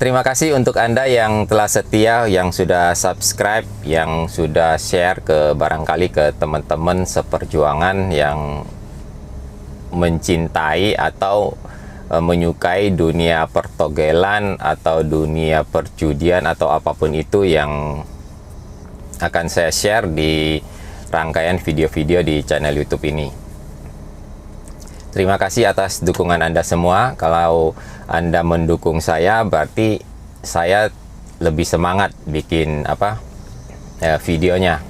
Terima kasih untuk Anda yang telah setia, yang sudah subscribe, yang sudah share ke barangkali ke teman-teman seperjuangan yang mencintai atau menyukai dunia pertogelan atau dunia perjudian atau apapun itu yang akan saya share di rangkaian video-video di channel YouTube ini. Terima kasih atas dukungan Anda semua. Kalau Anda mendukung saya, berarti saya lebih semangat bikin videonya.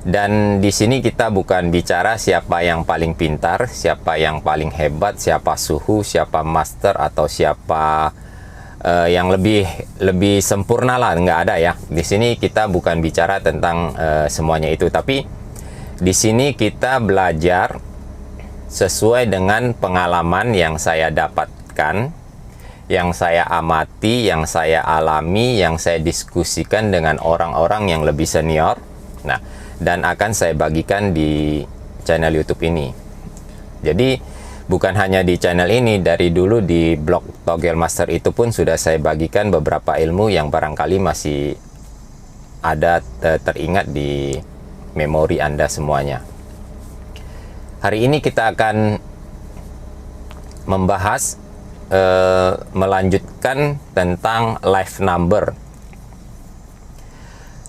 Dan di sini kita bukan bicara siapa yang paling pintar, siapa yang paling hebat, siapa suhu, siapa master, atau siapa yang lebih sempurna lah, nggak ada ya. Di sini kita bukan bicara tentang semuanya itu, tapi di sini kita belajar sesuai dengan pengalaman yang saya dapatkan, yang saya amati, yang saya alami, yang saya diskusikan dengan orang-orang yang lebih senior. Nah, dan akan saya bagikan di channel YouTube ini. Jadi bukan hanya di channel ini, dari dulu di blog Togel Master itu pun sudah saya bagikan beberapa ilmu yang barangkali masih ada teringat di memori Anda semuanya. Hari ini kita akan membahas melanjutkan tentang live number.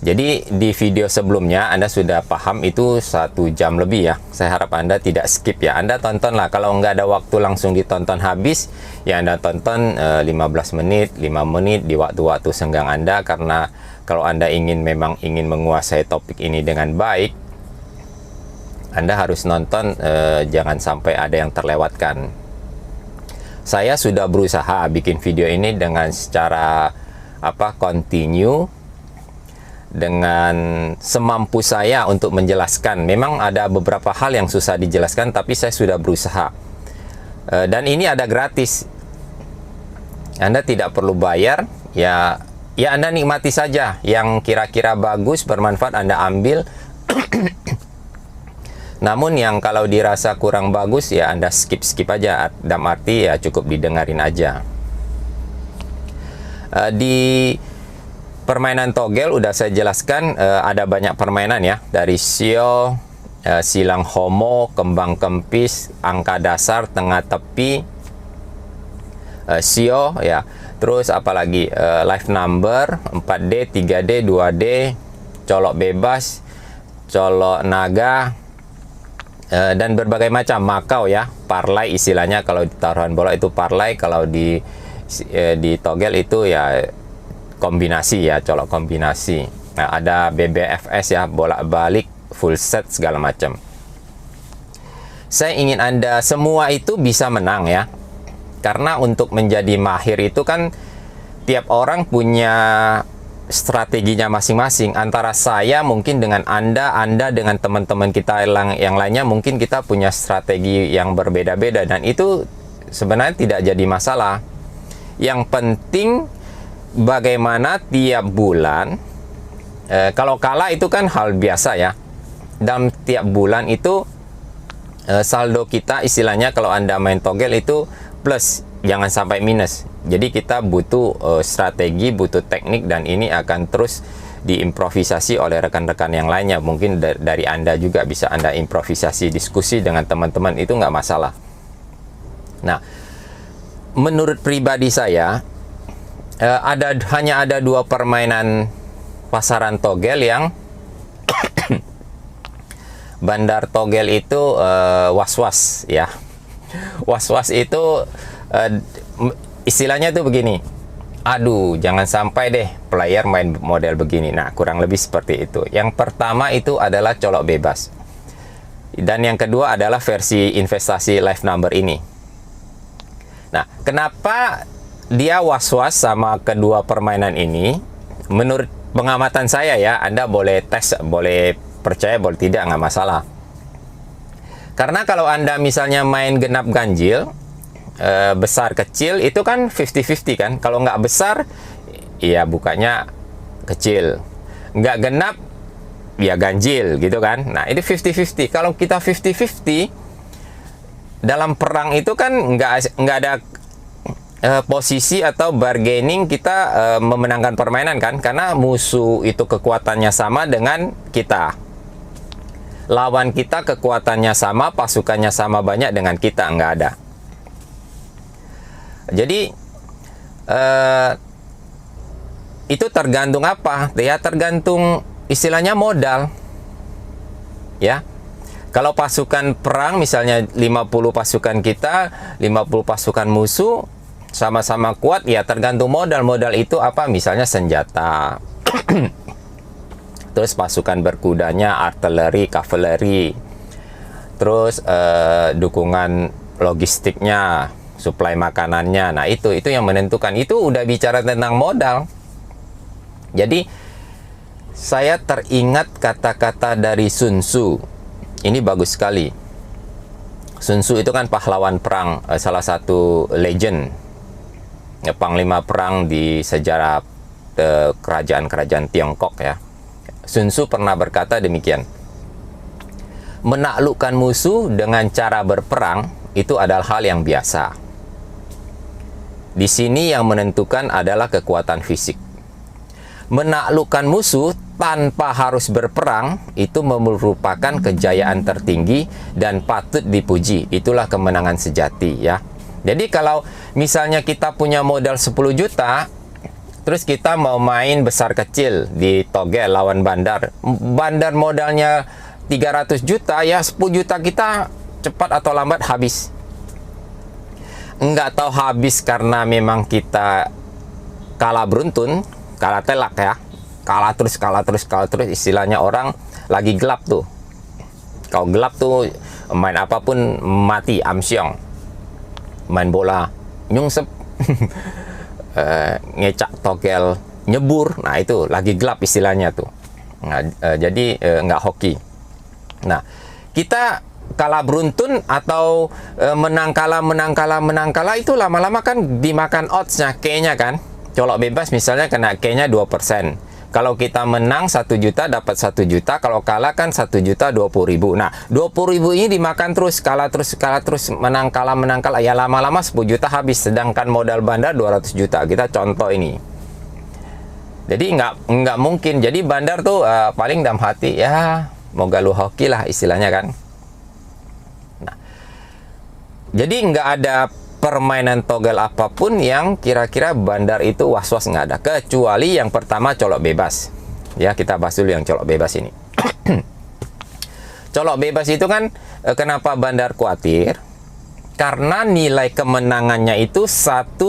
Jadi di video sebelumnya Anda sudah paham itu 1 jam lebih ya. Saya harap Anda tidak skip ya. Anda tontonlah, kalau nggak ada waktu langsung ditonton habis, ya Anda tonton 15 menit, 5 menit di waktu-waktu senggang Anda, karena kalau Anda memang ingin menguasai topik ini dengan baik, Anda harus nonton, jangan sampai ada yang terlewatkan. Saya sudah berusaha bikin video ini dengan secara continue, dengan semampu saya untuk menjelaskan. Memang ada beberapa hal yang susah dijelaskan, tapi saya sudah berusaha. Dan ini ada gratis. Anda tidak perlu bayar, ya Anda nikmati saja. Yang kira-kira bagus, bermanfaat, Anda ambil. Namun yang kalau dirasa kurang bagus, ya Anda skip aja. Dalam arti ya cukup didengarin aja. Di permainan togel udah saya jelaskan, ada banyak permainan ya. Dari sio, silang homo, kembang kempis, angka dasar, tengah tepi, sio ya. Terus apalagi live number, 4D, 3D, 2D, colok bebas, colok naga, dan berbagai macam makau ya, parlay istilahnya. Kalau di taruhan bola itu parlay, kalau di togel itu ya kombinasi ya, colok kombinasi. Nah, ada BBFS ya, bolak balik, full set, segala macam. Saya ingin Anda semua itu bisa menang ya, karena untuk menjadi mahir itu kan tiap orang punya strateginya masing-masing. Antara saya mungkin dengan Anda dengan teman-teman kita yang lainnya, mungkin kita punya strategi yang berbeda-beda, dan itu sebenarnya tidak jadi masalah. Yang penting bagaimana tiap bulan, kalau kalah itu kan hal biasa ya. Dalam tiap bulan itu saldo kita istilahnya, kalau Anda main togel itu plus, jangan sampai minus. Jadi kita butuh strategi, butuh teknik, dan ini akan terus diimprovisasi oleh rekan-rekan yang lainnya. Mungkin dari Anda juga bisa Anda improvisasi, diskusi dengan teman-teman, itu nggak masalah. Nah, menurut pribadi saya, hanya ada 2 permainan pasaran togel yang bandar togel itu was-was ya. Was-was itu istilahnya tuh begini, aduh jangan sampai deh player main model begini. Nah, kurang lebih seperti itu. Yang pertama itu adalah colok bebas, dan yang kedua adalah versi investasi live number ini. Nah, kenapa dia was-was sama kedua permainan ini? Menurut pengamatan saya ya, Anda boleh tes, boleh percaya, boleh tidak, nggak masalah. Karena kalau Anda misalnya main genap ganjil, besar kecil itu kan 50-50 kan. Kalau nggak besar, ya bukanya kecil. Nggak genap, ya ganjil gitu kan. Nah, itu 50-50. Kalau kita 50-50, dalam perang itu kan nggak ada posisi atau bargaining kita memenangkan permainan kan, karena musuh itu kekuatannya sama dengan kita, lawan kita kekuatannya sama, pasukannya sama banyak dengan kita, nggak ada. Jadi itu tergantung apa ya, tergantung istilahnya modal ya. Kalau pasukan perang misalnya 50 pasukan kita, 50 pasukan musuh, sama-sama kuat ya, tergantung modal. Modal itu apa? Misalnya senjata, terus pasukan berkudanya, artileri, kavaleri, terus dukungan logistiknya, suplai makanannya. Nah itu yang menentukan. Itu udah bicara tentang modal. Jadi saya teringat kata-kata dari Sun Tzu. Ini bagus sekali. Sun Tzu itu kan pahlawan perang, salah satu legend, panglima perang di sejarah kerajaan-kerajaan Tiongkok ya. Sun Tzu pernah berkata demikian: menaklukkan musuh dengan cara berperang itu adalah hal yang biasa. Di sini yang menentukan adalah kekuatan fisik. Menaklukkan musuh tanpa harus berperang itu merupakan kejayaan tertinggi dan patut dipuji. Itulah kemenangan sejati ya. Jadi kalau misalnya kita punya modal 10 juta, terus kita mau main besar kecil di togel lawan bandar. Bandar modalnya 300 juta ya, 10 juta kita cepat atau lambat habis. Enggak tahu habis karena memang kita kalah beruntun, kalah telak ya. Kalah terus, istilahnya orang lagi gelap tuh. Kalau gelap tuh main apapun mati, amsyong. Main bola nyungsep, ngecak togel nyebur, nah itu lagi gelap istilahnya tuh. Nah, jadi nggak hoki. Nah, kita kalah beruntun atau menang kalah itu lama-lama kan dimakan odds-nya, K-nya kan. Colok bebas misalnya kena K-nya 2%. Kalau kita menang 1 juta dapat 1 juta, kalau kalah kan 1 juta 20.000. Nah, 20.000 ini dimakan terus, kalah terus, menang kalah, ya lama-lama 10 juta habis, sedangkan modal bandar 200 juta. Kita contoh ini. Jadi nggak mungkin. Jadi bandar tuh paling dalam hati ya moga lu hoki lah istilahnya kan. Nah, jadi nggak ada permainan togel apapun yang kira-kira bandar itu was-was, nggak ada, kecuali yang pertama colok bebas ya. Kita bahas dulu yang colok bebas ini. Colok bebas itu kan kenapa bandar khawatir, karena nilai kemenangannya itu 1,5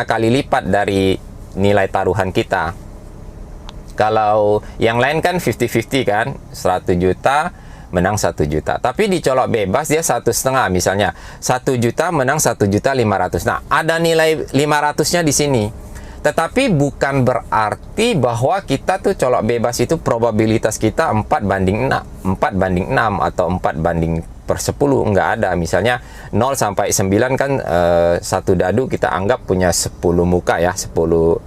kali lipat dari nilai taruhan kita. Kalau yang lain kan 50-50 kan, 100 juta menang 1 juta. Tapi di colok bebas dia 1,5, misalnya 1 juta menang 1.500.000. Nah, ada nilai 500-nya di sini. Tetapi bukan berarti bahwa kita tuh colok bebas itu probabilitas kita 4/6 atau 4/10. Nggak ada. Misalnya 0 sampai 9 kan satu dadu kita anggap punya 10 muka ya, 10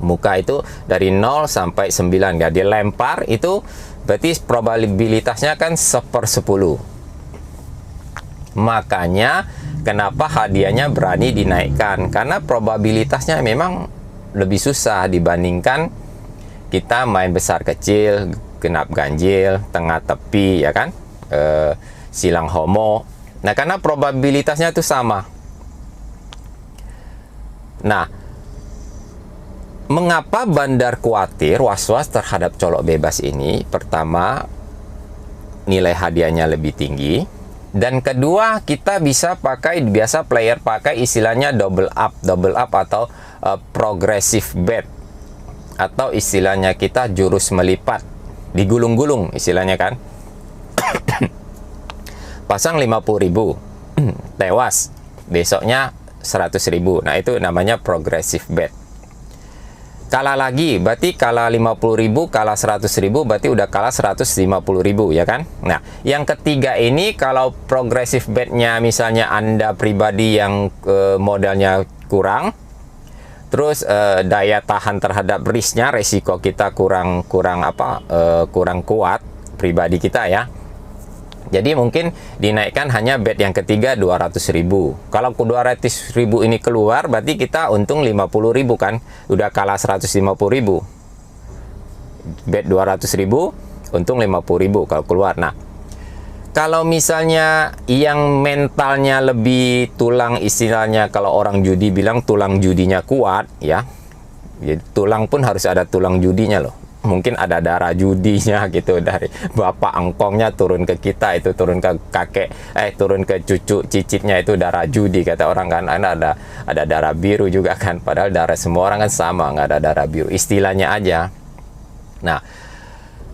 muka itu dari 0 sampai 9 nggak dilempar, itu berarti probabilitasnya kan 1/10. Makanya kenapa hadiahnya berani dinaikkan, karena probabilitasnya memang lebih susah dibandingkan kita main besar kecil, genap ganjil, tengah tepi ya kan, silang homo. Nah, karena probabilitasnya itu sama. Nah, mengapa bandar khawatir, was-was terhadap colok bebas ini? Pertama, nilai hadiahnya lebih tinggi. Dan kedua, kita bisa pakai, biasa player pakai istilahnya double up atau progressive bet. Atau istilahnya kita jurus melipat, digulung-gulung istilahnya kan. Pasang 50.000, tewas, besoknya 100.000. Nah, itu namanya progressive bet. Kalah lagi, berarti kalah 50.000, kalah 100.000, berarti udah kalah 150.000 ya kan. Nah, yang ketiga ini kalau progressive bet-nya misalnya Anda pribadi yang modalnya kurang, terus daya tahan terhadap risknya, resiko kita kurang kuat pribadi kita ya. Jadi mungkin dinaikkan hanya bet yang ketiga 200.000. Kalau 200.000 ini keluar, berarti kita untung 50.000 kan, udah kalah 150.000. Bet 200.000, untung 50.000 kalau keluar. Nah, kalau misalnya yang mentalnya lebih tulang, istilahnya kalau orang judi bilang tulang judinya kuat ya. Jadi, tulang pun harus ada tulang judinya loh. Mungkin ada darah judinya gitu, dari bapak angkongnya turun ke kita, itu turun ke kakek, turun ke cucu cicitnya, itu darah judi kata orang kan. Ada darah biru juga kan, padahal darah semua orang kan sama, nggak ada darah biru, istilahnya aja. Nah,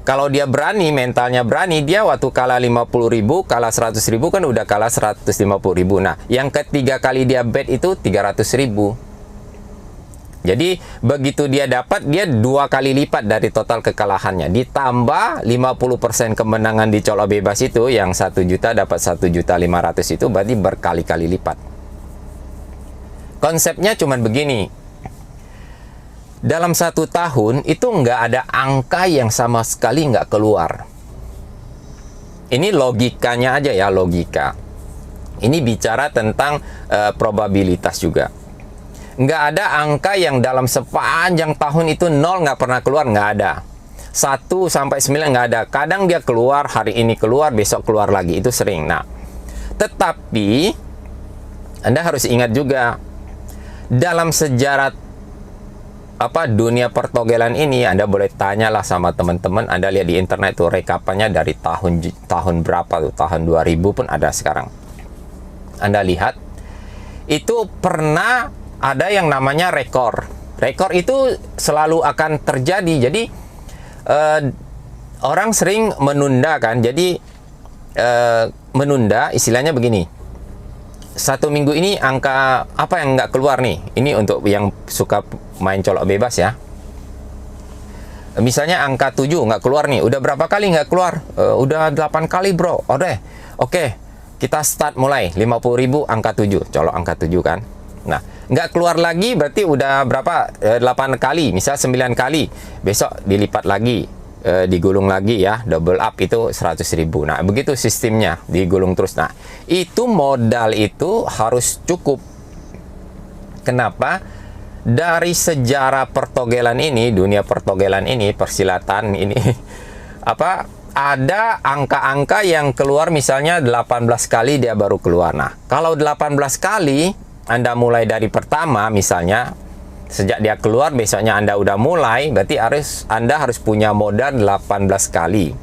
kalau dia berani, mentalnya berani, dia waktu kalah 50.000, kalah 100.000 kan udah kalah 150.000. Nah, yang ketiga kali dia bet itu 300.000. Jadi begitu dia dapat, dia 2 kali lipat dari total kekalahannya. Ditambah 50% kemenangan di colok bebas itu, yang 1 juta dapat 1.500.000 itu berarti berkali-kali lipat. Konsepnya cuman begini. Dalam 1 tahun itu nggak ada angka yang sama sekali nggak keluar. Ini logikanya aja ya, logika. Ini bicara tentang probabilitas juga. Nggak ada angka yang dalam sepanjang tahun itu 0 nggak pernah keluar, nggak ada. 1 sampai 9 nggak ada. Kadang dia keluar, hari ini keluar, besok keluar lagi, itu sering. Nah, tetapi Anda harus ingat juga, dalam sejarah dunia pertogelan ini, Anda boleh tanyalah sama teman-teman, Anda lihat di internet tuh rekapannya dari tahun berapa tuh, tahun 2000 pun ada sekarang. Anda lihat, itu pernah ada yang namanya rekor. Rekor itu selalu akan terjadi. Jadi orang sering menunda kan. Jadi menunda istilahnya begini. 1 minggu ini angka apa yang nggak keluar nih? Ini untuk yang suka main colok bebas ya. Misalnya angka 7 nggak keluar nih. Udah berapa kali nggak keluar? Udah 8 kali bro. Oke. Kita start mulai 50.000 angka 7. Colok angka 7 kan. Nah, nggak keluar lagi berarti udah berapa? 8 kali, misal 9 kali. Besok dilipat lagi, digulung lagi ya, double up itu 100.000. Nah, begitu sistemnya, digulung terus. Nah, itu modal itu harus cukup. Kenapa? Dari sejarah pertogelan ini, dunia pertogelan ini, persilatan ini, ada angka-angka yang keluar misalnya 18 kali dia baru keluar. Nah, kalau 18 kali Anda mulai dari pertama misalnya, sejak dia keluar besoknya Anda udah mulai, berarti Anda harus punya modal 18 kali.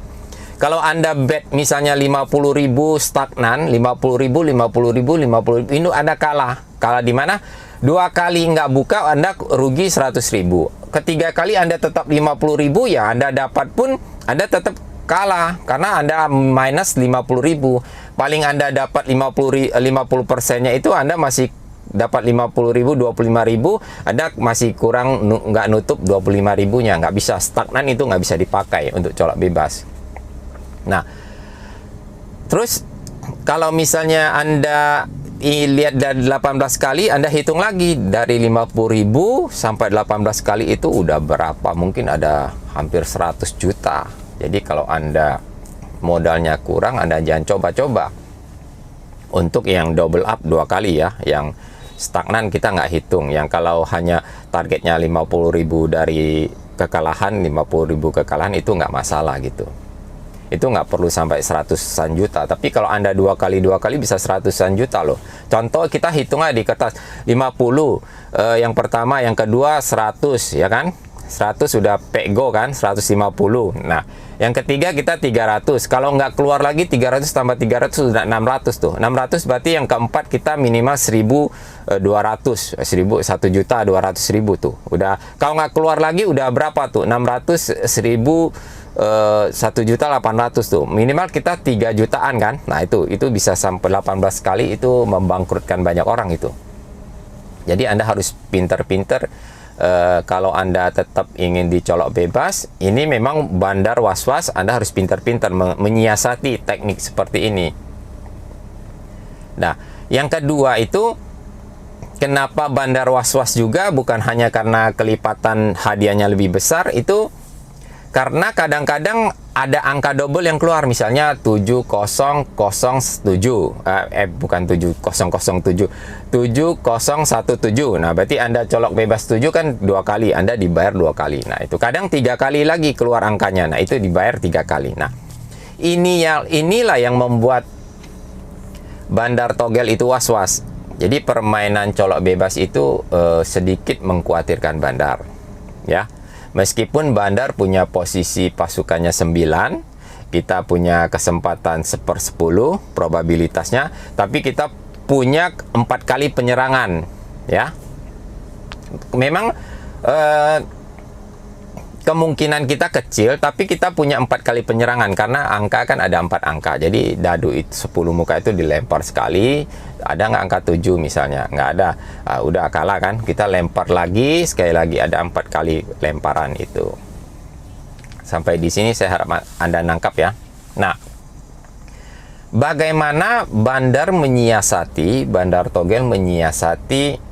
Kalau Anda bet misalnya 50.000 stagnan, 50.000, 50.000, 50.000, ini Anda kalah. Kalah di mana? 2 kali nggak buka Anda rugi 100.000. Ketiga kali Anda tetap 50.000, ya Anda dapat pun Anda tetap kalah karena Anda minus 50.000. Paling Anda dapat 50%-nya itu Anda masih dapat 50.000, 25.000, Anda masih kurang, nggak nutup 25.000-nya, nggak bisa, stagnan, itu nggak bisa dipakai untuk colok bebas. Nah, terus kalau misalnya Anda lihat dari 18 kali, Anda hitung lagi dari 50.000 sampai 18 kali itu udah berapa? Mungkin ada hampir 100 juta. Jadi kalau Anda modalnya kurang, Anda jangan coba-coba. Untuk yang double up 2 kali ya, yang stagnan kita nggak hitung. Yang kalau hanya targetnya 50.000 dari kekalahan, 50.000 kekalahan, itu nggak masalah gitu. Itu nggak perlu sampai 100-an juta. Tapi kalau Anda 2 kali bisa 100-an juta loh. Contoh kita hitung aja di kertas 50, yang pertama, yang kedua 100 ya kan. 100 sudah pego kan, 150. Nah, yang ketiga kita 300. Kalau nggak keluar lagi 300 tambah 300 sudah 600 tuh. 600 berarti yang keempat kita minimal 1.200, 1.200.000 tuh. Udah, kalau nggak keluar lagi udah berapa tuh? 600, 1.000, 1.800.000 tuh. Minimal kita 3 jutaan kan. Nah, itu bisa sampai 18 kali, itu membangkrutkan banyak orang itu. Jadi Anda harus pinter-pinter. Kalau Anda tetap ingin dicolok bebas, ini memang bandar was-was, Anda harus pintar-pintar menyiasati teknik seperti ini. Nah, yang kedua itu, kenapa bandar was-was juga, bukan hanya karena kelipatan hadiahnya lebih besar, itu Karena kadang-kadang ada angka double yang keluar, misalnya 7007, bukan 7007, 7017. Nah, berarti Anda colok bebas 7 kan 2 kali, Anda dibayar 2 kali. Nah, itu kadang 3 kali lagi keluar angkanya. Nah, itu dibayar 3 kali. Nah, inilah yang membuat bandar togel itu was-was. Jadi permainan colok bebas itu sedikit mengkhawatirkan bandar, ya. Meskipun bandar punya posisi pasukannya 9, kita punya kesempatan 1/10 probabilitasnya, tapi kita punya 4 kali penyerangan, ya. Memang kemungkinan kita kecil, tapi kita punya 4 kali penyerangan karena angka kan ada 4 angka. Jadi dadu itu 10 muka itu dilempar sekali. Ada nggak angka 7 misalnya? Nggak ada. Udah kalah kan? Kita lempar lagi, sekali lagi ada 4 kali lemparan itu. Sampai di sini saya harap Anda nangkap ya. Nah, bagaimana bandar togel menyiasati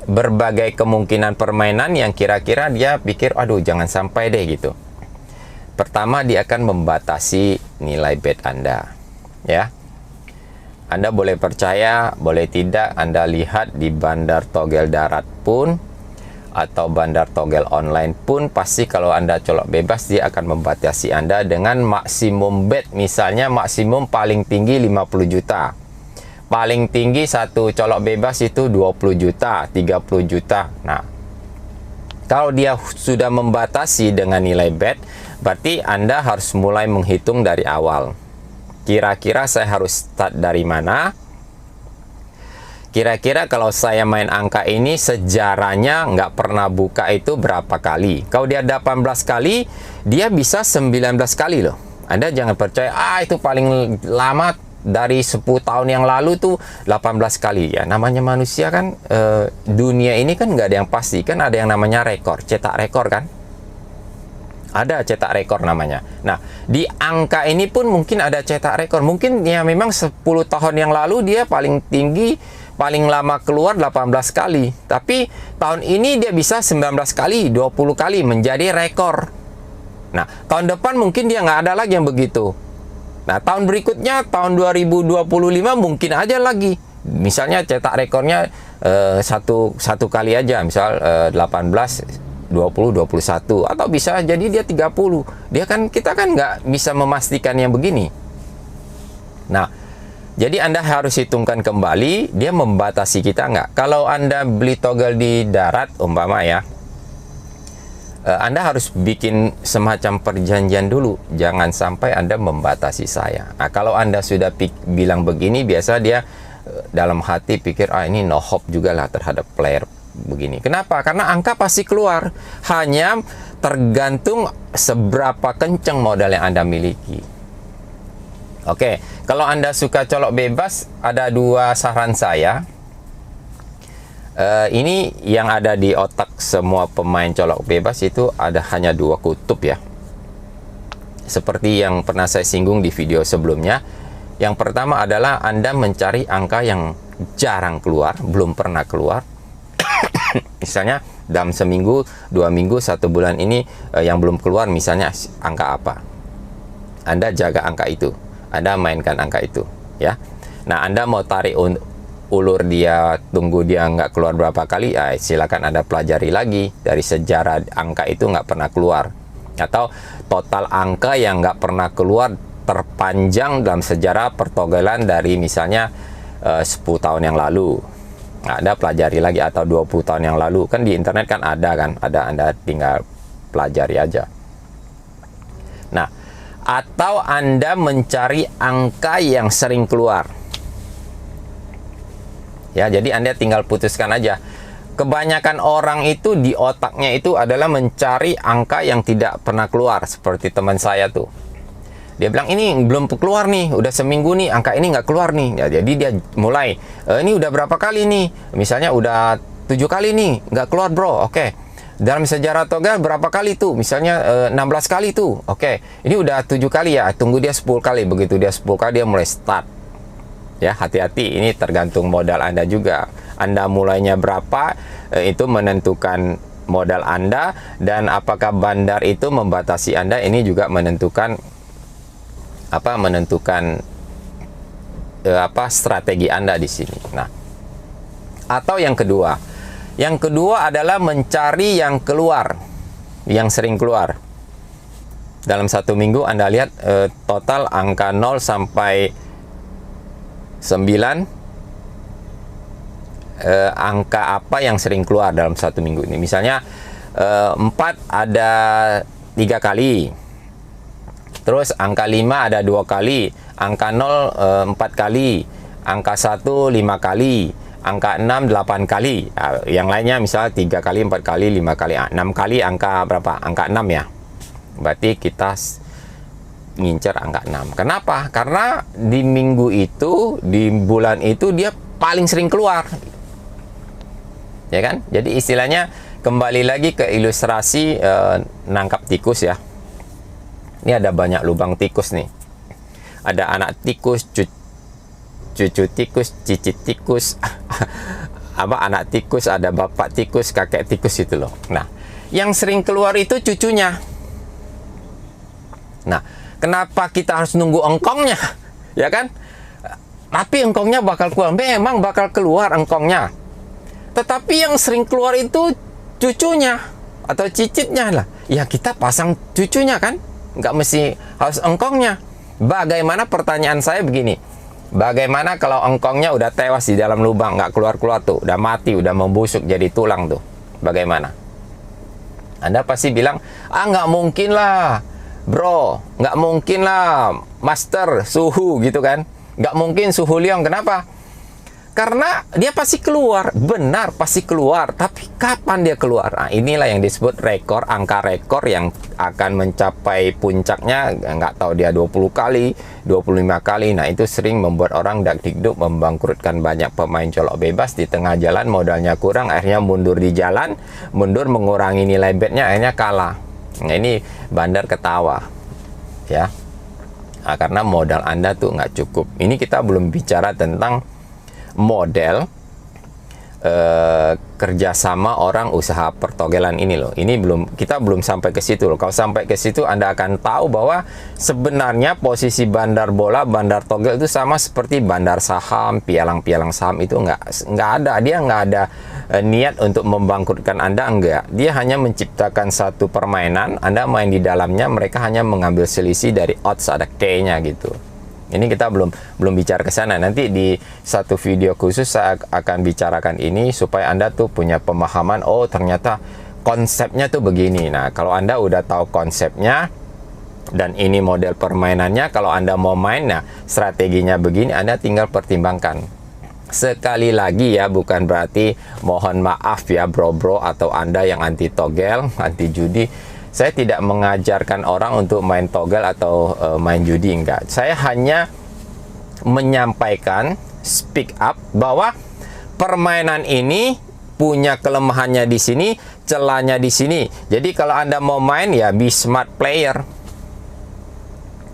berbagai kemungkinan permainan yang kira-kira dia pikir, aduh jangan sampai deh gitu. Pertama, dia akan membatasi nilai bet Anda, ya. Anda boleh percaya, boleh tidak, Anda lihat di bandar togel darat pun atau bandar togel online pun, pasti kalau Anda colok bebas dia akan membatasi Anda dengan maksimum bet. Misalnya maksimum paling tinggi 50 juta. Paling tinggi satu colok bebas itu 20 juta, 30 juta. Nah, kalau dia sudah membatasi dengan nilai bet, berarti Anda harus mulai menghitung dari awal. Kira-kira saya harus start dari mana? Kira-kira kalau saya main angka ini, sejarahnya nggak pernah buka itu berapa kali? Kalau dia 18 kali, dia bisa 19 kali loh. Anda jangan percaya, itu paling lama dari 10 tahun yang lalu tuh 18 kali. Ya namanya manusia kan, dunia ini kan nggak ada yang pasti, kan ada yang namanya rekor, cetak rekor kan, ada cetak rekor namanya. Nah, di angka ini pun mungkin ada cetak rekor. Mungkin ya memang 10 tahun yang lalu dia paling tinggi, paling lama keluar 18 kali, tapi tahun ini dia bisa 19 kali, 20 kali menjadi rekor. Nah, tahun depan mungkin dia nggak ada lagi yang begitu. Nah, tahun berikutnya, tahun 2025 mungkin aja lagi. Misalnya cetak rekornya satu kali aja, misal 18, 20, 21. Atau bisa jadi dia 30. Dia kan, kita kan nggak bisa memastikan yang begini. Nah, jadi Anda harus hitungkan kembali, dia membatasi kita nggak. Kalau Anda beli togel di darat, umpama ya, Anda harus bikin semacam perjanjian dulu. Jangan sampai Anda membatasi saya. Nah, kalau Anda sudah bilang begini, biasa dia dalam hati pikir, ini no hope juga lah terhadap player begini. Kenapa? Karena angka pasti keluar. Hanya tergantung seberapa kencang modal yang Anda miliki. Oke, kalau Anda suka colok bebas, ada 2 saran saya. Ini yang ada di otak semua pemain colok bebas itu hanya 2 kutub ya. Seperti yang pernah saya singgung di video sebelumnya. Yang pertama adalah Anda mencari angka yang jarang keluar, belum pernah keluar. Misalnya dalam seminggu, 2 minggu, 1 bulan ini yang belum keluar, misalnya angka apa. Anda jaga angka itu, Anda mainkan angka itu ya. Nah, Anda mau tarik ulur dia, tunggu dia nggak keluar berapa kali, silakan Anda pelajari lagi dari sejarah angka itu nggak pernah keluar, atau total angka yang nggak pernah keluar terpanjang dalam sejarah pertogelan dari misalnya 10 tahun yang lalu. Nah, Anda pelajari lagi, atau 20 tahun yang lalu, kan di internet kan ada kan, Anda tinggal pelajari aja. Nah, atau Anda mencari angka yang sering keluar. Ya, jadi Anda tinggal putuskan aja. Kebanyakan orang itu di otaknya itu adalah mencari angka yang tidak pernah keluar. Seperti teman saya tuh, dia bilang ini belum keluar nih, udah seminggu nih angka ini nggak keluar nih. Ya, jadi dia mulai, ini udah berapa kali nih, misalnya udah 7 kali nih nggak keluar bro. Oke, dalam sejarah togel berapa kali tuh, misalnya 16 kali tuh. Oke, ini udah 7 kali ya, tunggu dia 10 kali. Begitu dia 10 kali, dia mulai start. Ya, hati-hati, ini tergantung modal Anda juga. Anda mulainya berapa, itu menentukan modal Anda, dan apakah bandar itu membatasi Anda, ini juga menentukan strategi Anda di sini. Nah, atau yang kedua adalah mencari yang keluar, yang sering keluar. Dalam satu minggu Anda lihat total angka 0 sampai 9, angka apa yang sering keluar dalam satu minggu ini. Misalnya 4 ada 3 kali, terus angka 5 ada 2 kali, angka 0 4 kali, angka 1 5 kali, angka 6 8 kali. Yang lainnya misalnya 3 kali, 4 kali, 5 kali, 6 kali, angka berapa? Angka 6 ya. Berarti kita ngincer angka 6. Kenapa? Karena di minggu itu, di bulan itu dia paling sering keluar. Ya kan? Jadi istilahnya kembali lagi ke ilustrasi nangkap tikus ya. Ini ada banyak lubang tikus nih. Ada anak tikus, cucu tikus, cicit tikus, anak tikus, ada bapak tikus, kakek tikus itu loh. Nah, yang sering keluar itu cucunya. Nah, kenapa kita harus nunggu engkongnya? Ya kan? Tapi engkongnya bakal keluar. Memang bakal keluar engkongnya. Tetapi yang sering keluar itu cucunya atau cicitnya lah. Ya kita pasang cucunya kan, nggak mesti harus engkongnya. Bagaimana, pertanyaan saya begini, bagaimana kalau engkongnya udah tewas di dalam lubang, nggak keluar-keluar tuh, udah mati, udah membusuk jadi tulang tuh, bagaimana? Anda pasti bilang, nggak mungkin lah bro, nggak mungkin lah master, suhu gitu kan, nggak mungkin suhu liang. Kenapa? Karena dia pasti keluar, benar pasti keluar, tapi kapan dia keluar? Nah, inilah yang disebut rekor, angka rekor yang akan mencapai puncaknya, nggak tahu dia 20 kali, 25 kali. Nah, itu sering membuat orang dak-dikduk, membangkrutkan banyak pemain colok bebas di tengah jalan, modalnya kurang, akhirnya mundur di jalan, mundur mengurangi nilai betnya, akhirnya kalah. Nah, ini bandar ketawa, ya. Nah, karena modal Anda tuh nggak cukup. Ini kita belum bicara tentang model kerjasama orang usaha pertogelan ini loh. Ini kita belum sampai ke situ loh. Kalau sampai ke situ Anda akan tahu bahwa sebenarnya posisi bandar bola, bandar togel itu sama seperti bandar saham, pialang-pialang saham itu nggak ada. Dia nggak ada niat untuk membangkrutkan Anda, enggak. Dia hanya menciptakan satu permainan, Anda main di dalamnya, mereka hanya mengambil selisih dari odds, ada K-nya gitu. Ini kita belum bicara ke sana. Nanti di satu video khusus saya akan bicarakan ini supaya Anda tuh punya pemahaman, oh ternyata konsepnya tuh begini. Nah, kalau Anda udah tahu konsepnya dan ini model permainannya, kalau Anda mau main, nah strateginya begini, Anda tinggal pertimbangkan. Sekali lagi ya, bukan berarti mohon maaf ya bro-bro atau Anda yang anti togel, anti judi. Saya tidak mengajarkan orang untuk main togel atau main judi, enggak. Saya hanya menyampaikan, speak up, bahwa permainan ini punya kelemahannya di sini, celahnya di sini. Jadi kalau Anda mau main, ya be smart player.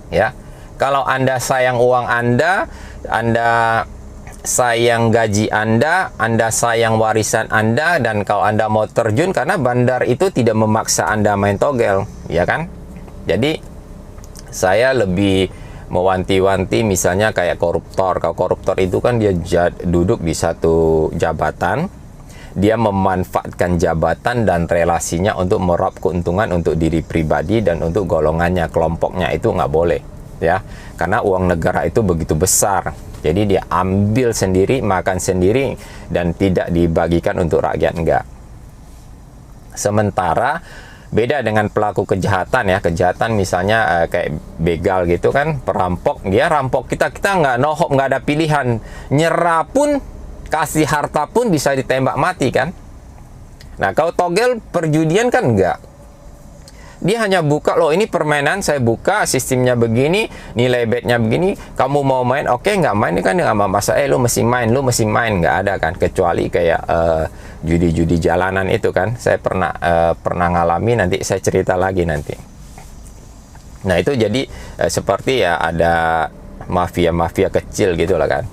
Ya. Kalau Anda sayang uang Anda sayang gaji Anda sayang warisan Anda, dan kalau Anda mau terjun, karena bandar itu tidak memaksa Anda main togel, ya kan? Jadi saya lebih mewanti-wanti misalnya kayak koruptor. Kalau koruptor itu kan dia duduk di satu jabatan, dia memanfaatkan jabatan dan relasinya untuk meraup keuntungan untuk diri pribadi dan untuk golongannya, kelompoknya. Itu nggak boleh, ya, karena uang negara itu begitu besar. Jadi dia ambil sendiri, makan sendiri, dan tidak dibagikan untuk rakyat, enggak. Sementara beda dengan pelaku kejahatan ya. Kejahatan misalnya kayak begal gitu kan, perampok, dia rampok kita nggak nohok, nggak ada pilihan. Nyerah pun, kasih harta pun bisa ditembak mati kan. Nah, kalau togel perjudian kan enggak. Dia hanya buka, loh ini permainan, saya buka, sistemnya begini, nilai betnya begini, kamu mau main, oke, nggak main, ini kan nggak masa, lu mesti main, nggak ada kan, kecuali kayak judi-judi jalanan itu kan, saya pernah ngalami, nanti saya cerita lagi nanti. Nah itu jadi seperti ya ada mafia-mafia kecil gitu lah kan.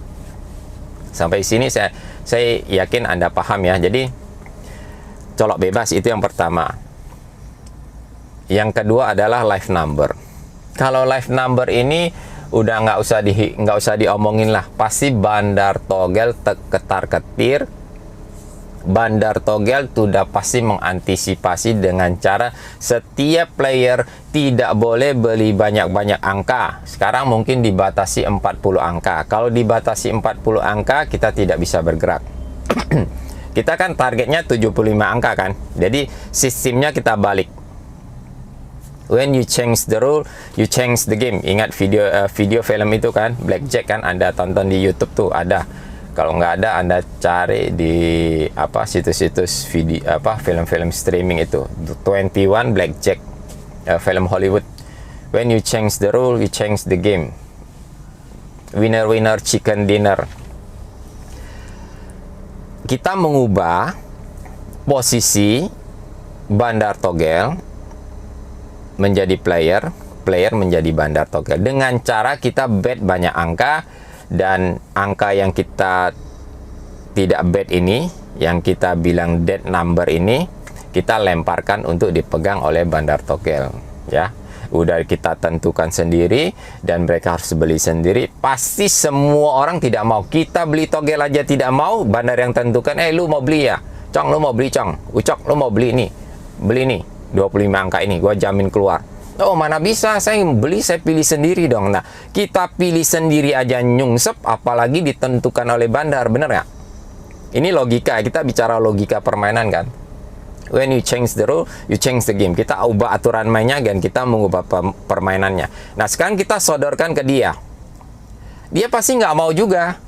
Sampai sini saya yakin Anda paham ya. Jadi colok bebas, itu yang pertama. Yang kedua adalah live number. Kalau live number ini udah nggak usah diomongin lah, pasti bandar togel ketar-ketir. Bandar togel sudah pasti mengantisipasi dengan cara setiap player tidak boleh beli banyak-banyak angka. Sekarang mungkin dibatasi 40 angka. Kalau dibatasi 40 angka, kita tidak bisa bergerak. Kita kan targetnya 75 angka kan. Jadi sistemnya kita balik. When you change the rule, you change the game. Ingat video film itu kan, Blackjack kan, Anda tonton di YouTube tuh ada. Kalau nggak ada, Anda cari di situs-situs video film-film streaming itu. 21 Blackjack, film Hollywood. When you change the rule, you change the game. Winner winner chicken dinner. Kita mengubah posisi bandar togel menjadi player menjadi bandar togel dengan cara kita bet banyak angka. Dan angka yang kita tidak bet ini, yang kita bilang dead number ini, kita lemparkan untuk dipegang oleh bandar togel, ya. Udah kita tentukan sendiri dan mereka harus beli sendiri. Pasti semua orang tidak mau. Kita beli togel aja tidak mau, bandar yang tentukan, lu mau beli ya? Cong, lu mau beli, Cong. Ucok, lu mau beli nih. Beli nih, 25 angka ini, gua jamin keluar. Oh, mana bisa, saya beli, saya pilih sendiri dong. Nah, kita pilih sendiri aja nyungsep, apalagi ditentukan oleh bandar, bener nggak? Ini logika, kita bicara logika permainan kan. When you change the rule, you change the game. Kita ubah aturan mainnya dan kita mengubah permainannya. Nah, sekarang kita sodorkan ke dia. Dia pasti nggak mau juga.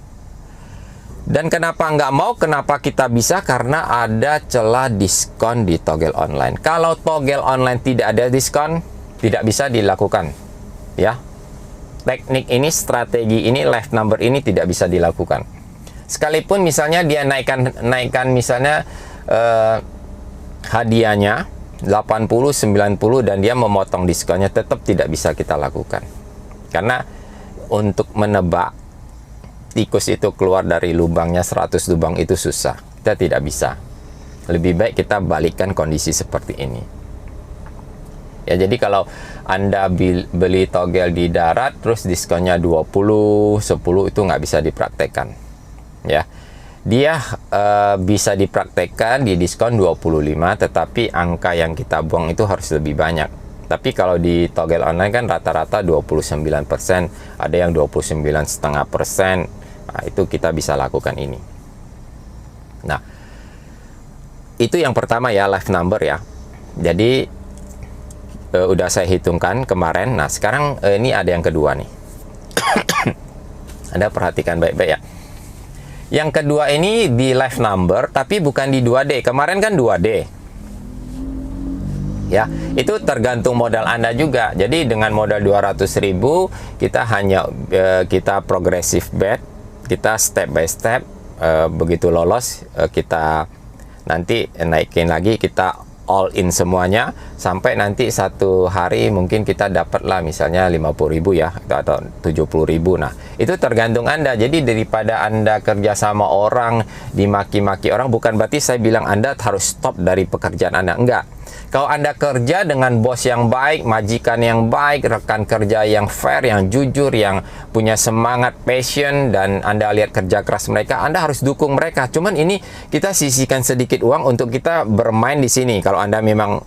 Dan kenapa nggak mau? Kenapa kita bisa? Karena ada celah diskon di togel online. Kalau togel online tidak ada diskon, tidak bisa dilakukan, ya. Teknik ini, strategi ini, live number ini tidak bisa dilakukan. Sekalipun misalnya dia naikkan misalnya hadiahnya 80, 90 dan dia memotong diskonnya, tetap tidak bisa kita lakukan. Karena untuk menebak tikus itu keluar dari lubangnya 100 lubang itu susah. Kita tidak bisa. Lebih baik kita balikkan kondisi seperti ini. Ya, jadi kalau Anda beli togel di darat terus diskonnya 20, 10 itu nggak bisa dipraktekkan. Ya. Dia bisa dipraktekkan di diskon 25, tetapi angka yang kita buang itu harus lebih banyak. Tapi kalau di togel online kan rata-rata 29%, ada yang 29,5%. Nah, itu kita bisa lakukan ini. Nah, itu yang pertama ya, live number ya. Jadi udah saya hitungkan kemarin. Nah, sekarang ini ada yang kedua nih. Anda perhatikan baik-baik ya. Yang kedua ini di live number, tapi bukan di 2D. Kemarin kan 2D. Ya, itu tergantung modal Anda juga. Jadi dengan modal 200.000, kita hanya kita progressive bet, kita step by step. Begitu lolos, kita nanti naikin lagi, kita all in semuanya, sampai nanti satu hari mungkin kita dapatlah misalnya 50.000 ya, atau 70.000. Nah, itu tergantung Anda. Jadi daripada Anda kerja sama orang, dimaki-maki orang, bukan berarti saya bilang Anda harus stop dari pekerjaan Anda. Enggak. Kalau Anda kerja dengan bos yang baik, majikan yang baik, rekan kerja yang fair, yang jujur, yang punya semangat, passion, dan Anda lihat kerja keras mereka, Anda harus dukung mereka. Cuman ini kita sisihkan sedikit uang untuk kita bermain di sini. Kalau Anda memang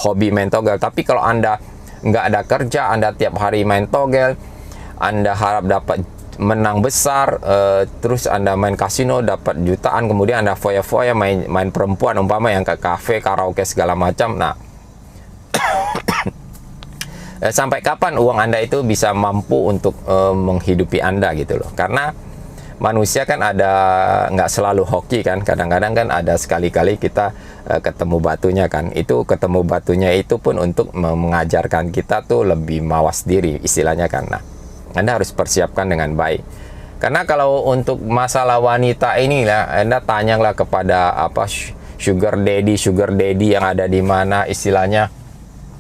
hobi main togel, tapi kalau Anda nggak ada kerja, Anda tiap hari main togel, Anda harap dapat menang besar, terus Anda main kasino dapat jutaan, kemudian Anda foya-foya main perempuan umpama yang ke kafe, karaoke segala macam. Nah, sampai kapan uang Anda itu bisa mampu untuk menghidupi Anda gitu loh. Karena manusia kan ada, nggak selalu hoki kan, kadang-kadang kan ada sekali-kali kita ketemu batunya kan. Itu ketemu batunya itu pun untuk mengajarkan kita tuh lebih mawas diri istilahnya kan. Nah, Anda harus persiapkan dengan baik. Karena kalau untuk masalah wanita ini lah, Anda tanyalah kepada sugar daddy yang ada di mana istilahnya.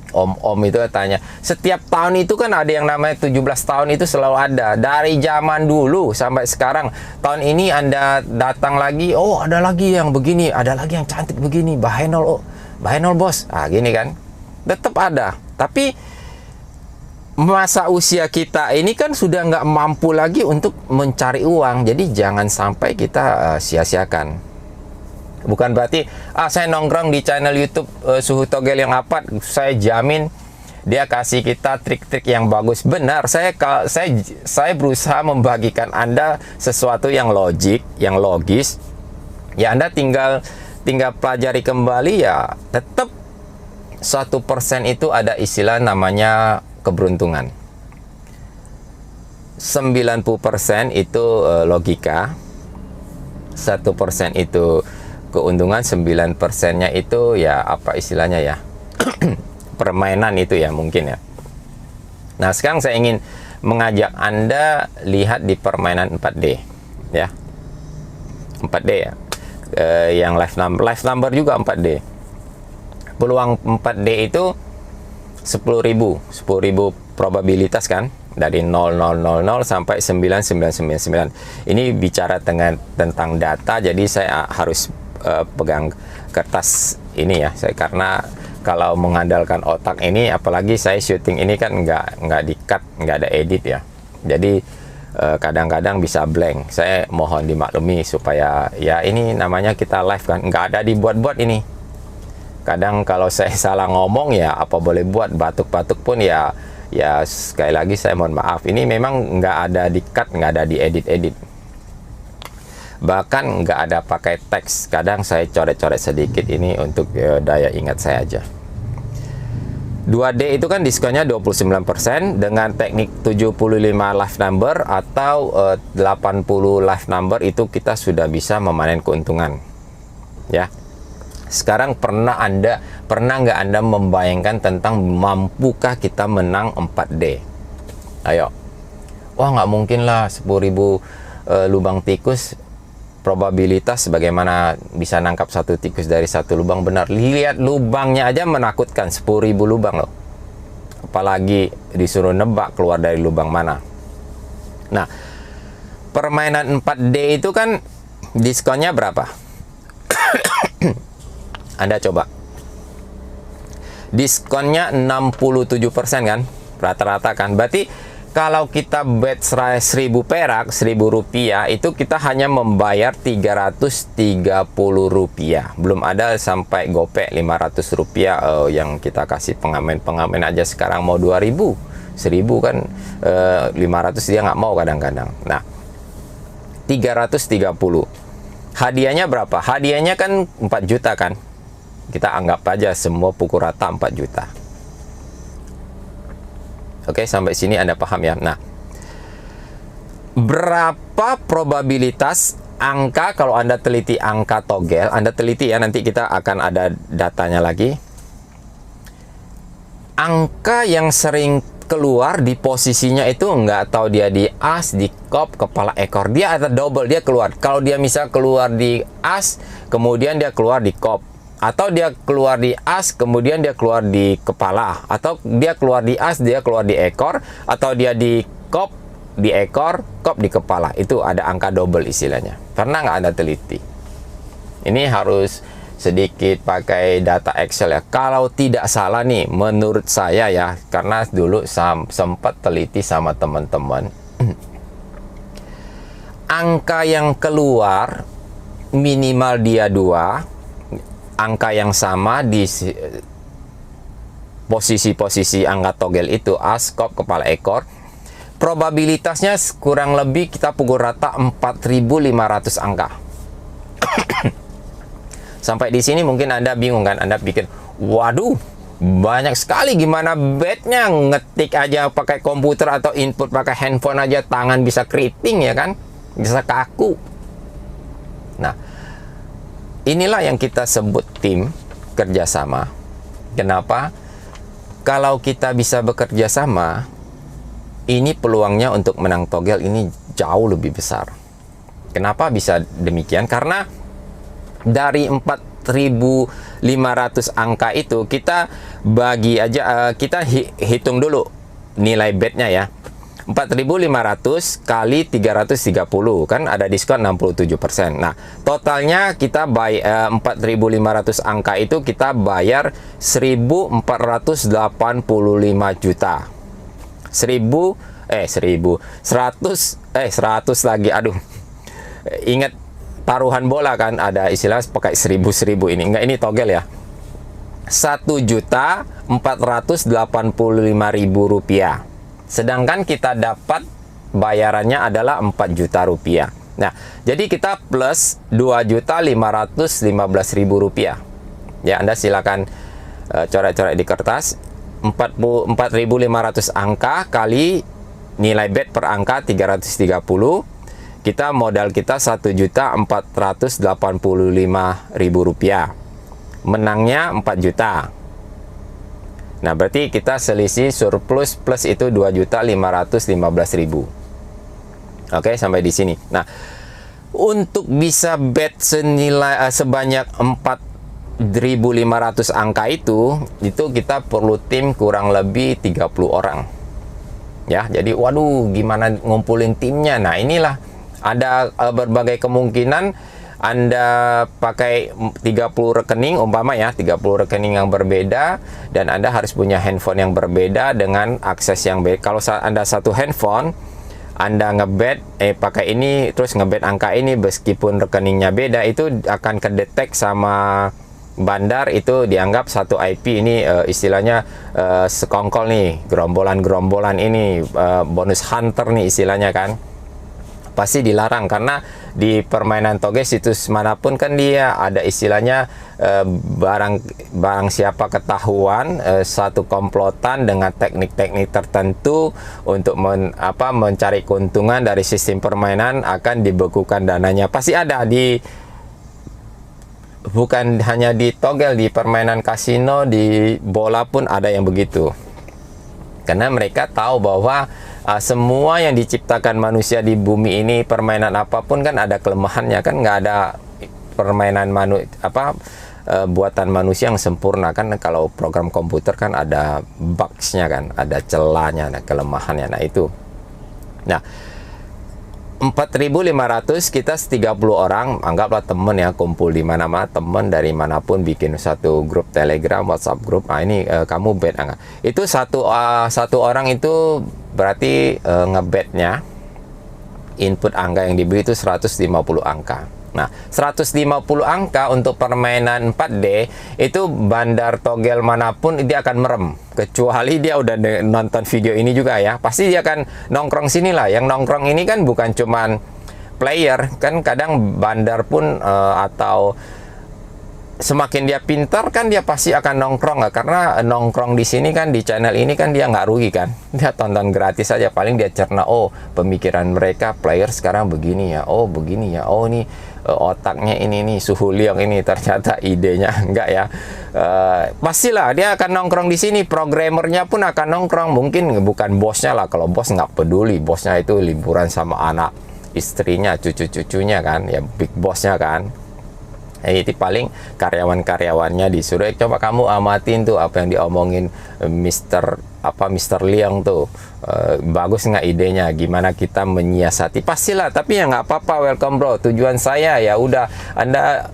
om-om itu tanya, setiap tahun itu kan ada yang namanya 17 tahun itu selalu ada. Dari zaman dulu sampai sekarang. Tahun ini Anda datang lagi, oh ada lagi yang begini, ada lagi yang cantik begini, Bahenol, oh Bahenol bos. Gini kan. Tetap ada. Tapi masa usia kita ini kan sudah nggak mampu lagi untuk mencari uang. Jadi jangan sampai kita sia-siakan. Bukan berarti saya nongkrong di channel YouTube Suhu Togel yang Apat, saya jamin dia kasih kita trik-trik yang bagus. Benar, saya berusaha membagikan Anda sesuatu yang logik, yang logis. Ya Anda tinggal pelajari kembali, ya tetap 1% itu ada istilah namanya keberuntungan. 90% itu logika, 1% itu keuntungan, 9%-nya itu ya apa istilahnya ya permainan itu ya mungkin ya. Nah sekarang saya ingin mengajak Anda lihat di permainan 4D ya, 4D ya, yang live number juga 4D. Peluang 4D itu 10.000 probabilitas kan, dari 0000 sampai 9999. Ini bicara tentang data, jadi saya harus pegang kertas ini ya, karena kalau mengandalkan otak ini, apalagi saya syuting ini kan nggak di-cut, nggak ada edit ya, jadi kadang-kadang bisa blank. Saya mohon dimaklumi supaya ya ini namanya kita live kan, nggak ada dibuat-buat ini. Kadang kalau saya salah ngomong ya apa boleh buat, batuk-batuk pun ya sekali lagi saya mohon maaf. Ini memang nggak ada di-cut, nggak ada diedit-edit. Bahkan nggak ada pakai teks. Kadang saya coret-coret sedikit ini untuk daya ingat saya aja. 2D itu kan diskonnya 29% dengan teknik 75 live number atau 80 live number, itu kita sudah bisa memanen keuntungan. Ya. Sekarang pernah nggak Anda membayangkan tentang mampukah kita menang 4D? Ayo. Wah nggak mungkin lah, 10.000 lubang tikus. Probabilitas bagaimana bisa nangkap satu tikus dari satu lubang? Benar, lihat lubangnya aja menakutkan, 10.000 lubang loh, apalagi disuruh nebak keluar dari lubang mana. Nah permainan 4D itu kan diskonnya berapa? Anda coba, diskonnya 67% kan, rata-rata kan. Berarti kalau kita bet 1.000 perak, 1.000 rupiah, itu kita hanya membayar 330 rupiah. Belum ada sampai gopek 500 rupiah yang kita kasih pengamen aja sekarang mau 2.000, 1.000 kan 500 dia nggak mau kadang-kadang. Nah 330, hadiahnya berapa? Hadiahnya kan 4 juta kan. Kita anggap aja semua pukul rata 4 juta. Oke, sampai sini Anda paham ya. Nah, berapa probabilitas angka kalau Anda teliti angka togel? Anda teliti ya, nanti kita akan ada datanya lagi. Angka yang sering keluar di posisinya itu nggak tahu dia di as, di kop, kepala, ekor. Dia ada double, dia keluar. Kalau dia misal keluar di as, kemudian dia keluar di kop. Atau dia keluar di as, kemudian dia keluar di kepala. Atau dia keluar di as, dia keluar di ekor. Atau dia di kop, di ekor, kop di kepala. Itu ada angka double istilahnya. Pernah nggak Anda teliti? Ini harus sedikit pakai data Excel ya. Kalau tidak salah nih, menurut saya ya, karena dulu sempat teliti sama teman-teman. Angka yang keluar, minimal dia 2. Angka yang sama di posisi-posisi angka togel itu, as, kop, kepala, ekor, probabilitasnya kurang lebih kita pukul rata 4.500 angka. Sampai di sini mungkin Anda bingung kan, Anda pikir, waduh, banyak sekali, gimana betnya? Ngetik aja pakai komputer atau input pakai handphone aja tangan bisa keriting ya kan, bisa kaku. Nah, inilah yang kita sebut tim kerjasama. Kenapa? Kalau kita bisa bekerja sama, ini peluangnya untuk menang togel ini jauh lebih besar. Kenapa bisa demikian? Karena dari 4.000 4.500 angka itu kita bagi aja, kita hitung dulu nilai bednya ya. 4.500 kali 330 kan ada diskon 67%. Nah, totalnya kita 4.500 angka itu kita bayar 1.485 juta. 100 lagi. Aduh. Ingat taruhan bola kan, ada istilah pakai 1.000 ini. Enggak, ini togel ya. 1.485.000 rupiah. Sedangkan kita dapat bayarannya adalah 4 juta rupiah. Nah, jadi kita plus 2.515.000 rupiah. Ya, Anda silakan coret-coret di kertas. 4.500 angka kali nilai bet per angka 330. Kita modal kita 1.485.000 rupiah. Menangnya 4 juta. Nah, berarti kita selisih surplus plus itu 2.515.000. Oke, sampai di sini. Nah, untuk bisa bet senilai sebanyak 4.500 angka itu kita perlu tim kurang lebih 30 orang. Ya, jadi waduh, gimana ngumpulin timnya? Nah, inilah ada berbagai kemungkinan. Anda pakai 30 rekening umpama ya, 30 rekening yang berbeda, dan Anda harus punya handphone yang berbeda dengan akses yang beda. Kalau Anda satu handphone, Anda ngebet pakai ini terus ngebet angka ini meskipun rekeningnya beda, itu akan kedetek sama bandar, itu dianggap satu IP. Ini istilahnya sekongkol nih, gerombolan-gerombolan ini, bonus hunter nih istilahnya kan. Pasti dilarang, karena di permainan toge situs manapun kan dia ada istilahnya barang siapa ketahuan satu komplotan dengan teknik-teknik tertentu untuk mencari keuntungan dari sistem permainan, akan dibekukan dananya. Pasti ada bukan hanya di togel, di permainan kasino, di bola pun ada yang begitu. Karena mereka tahu bahwa semua yang diciptakan manusia di bumi ini, permainan apapun kan ada kelemahannya kan. Nggak ada permainan buatan manusia yang sempurna kan. Kalau program komputer kan ada bugs-nya kan, ada celahnya, ada kelemahannya. Nah, itu. Nah, 4.500 kita 30 orang, anggaplah temen ya, kumpul di mana-mana, temen dari manapun, bikin satu grup Telegram, WhatsApp grup. Nah, ini kamu bet angka. Itu satu orang itu berarti ngebetnya input angka yang diberi itu 150 angka. Nah, 150 angka untuk permainan 4D itu bandar togel manapun dia akan merem, kecuali dia udah nonton video ini juga ya. Pasti dia akan nongkrong sini lah. Yang nongkrong ini kan bukan cuman player, kan kadang bandar pun atau semakin dia pintar kan dia pasti akan nongkrong, karena nongkrong di sini kan, di channel ini kan dia nggak rugi kan, dia tonton gratis aja. Paling dia cerna, oh pemikiran mereka player sekarang begini ya, oh begini ya, oh ini otaknya ini nih, Suhu Liang ini ternyata idenya enggak ya. Pastilah dia akan nongkrong di sini, programmernya pun akan nongkrong. Mungkin bukan bosnya lah, kalau bos nggak peduli, bosnya itu liburan sama anak istrinya, cucu-cucunya kan, ya big bossnya kan. Itu paling karyawan-karyawannya disuruh, coba kamu amatin tuh apa yang diomongin Mr. Liang tuh, bagus nggak idenya, gimana kita menyiasati. Pastilah, tapi ya nggak apa-apa, welcome bro, tujuan saya ya udah, Anda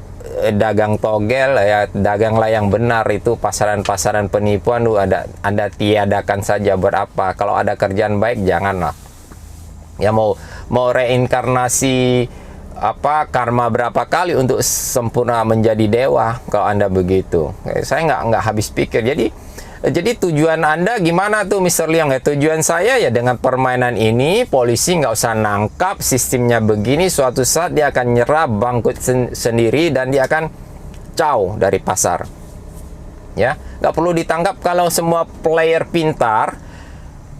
dagang togel ya, daganglah yang benar. Itu pasaran-pasaran penipuan tuh Anda tiadakan saja. Berapa, kalau ada kerjaan baik janganlah ya, mau reinkarnasi karma berapa kali untuk sempurna menjadi dewa kalau Anda begitu. Saya nggak habis pikir. Jadi tujuan Anda gimana tuh Mr. Liang ya? Tujuan saya ya dengan permainan ini, polisi nggak usah nangkap, sistemnya begini, suatu saat dia akan nyerah, bangkrut sendiri, dan dia akan caw dari pasar. Ya, nggak perlu ditangkap. Kalau semua player pintar,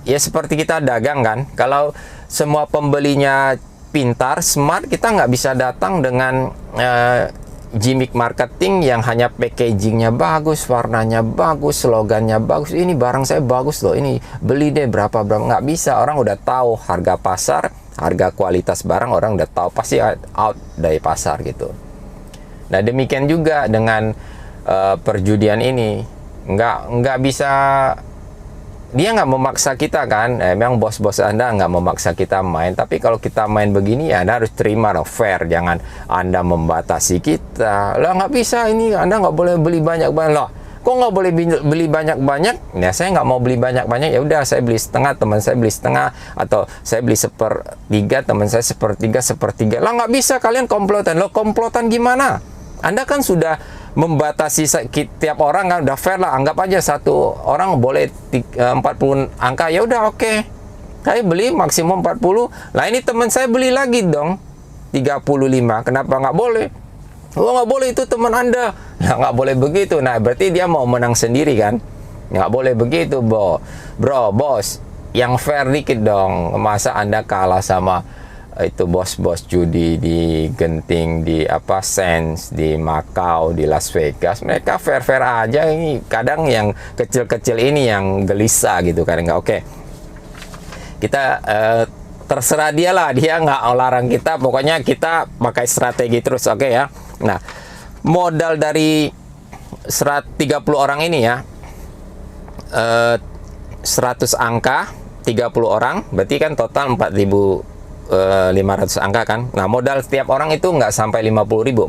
ya seperti kita dagang kan, kalau semua pembelinya pintar, smart, kita nggak bisa datang dengan gimmick marketing yang hanya packagingnya bagus, warnanya bagus, slogannya bagus, ini barang saya bagus loh, ini beli deh berapa. Nggak bisa. Orang udah tahu harga pasar, harga kualitas barang orang udah tahu, pasti out dari pasar gitu. Nah, demikian juga dengan perjudian ini. Nggak bisa, dia nggak memaksa kita kan. Memang bos-bos Anda nggak memaksa kita main, tapi kalau kita main begini ya Anda harus terima dong, fair. Jangan Anda membatasi kita. Lah nggak bisa ini, Anda nggak boleh beli banyak-banyak. Loh, kok nggak boleh beli banyak-banyak? Ya saya nggak mau beli banyak-banyak, ya udah saya beli setengah, teman saya beli setengah, atau saya beli sepertiga, teman saya sepertiga. Lah nggak bisa, kalian komplotan. Loh, komplotan gimana? Anda kan sudah membatasi tiap orang kan, udah fair lah. Anggap aja satu orang boleh 40 angka, ya udah oke. Saya beli maksimum 40. Lah ini teman saya beli lagi dong 35. Kenapa nggak boleh? Oh nggak boleh, itu teman Anda. Nah, nggak boleh begitu. Nah berarti dia mau menang sendiri kan? Nggak boleh begitu, bos. Yang fair dikit dong. Masa Anda kalah sama itu bos-bos judi di Genting, di Sands, di Macau, di Las Vegas? Mereka fair-fair aja. Ini kadang yang kecil-kecil ini yang gelisah gitu kan. Nggak oke. Kita terserah dia lah, dia nggak larang kita, pokoknya kita pakai strategi terus, oke ya. Nah, modal dari 30 orang ini ya, 100 angka 30 orang, berarti kan total 4.500 angka kan. Nah, modal setiap orang itu nggak sampai 50.000.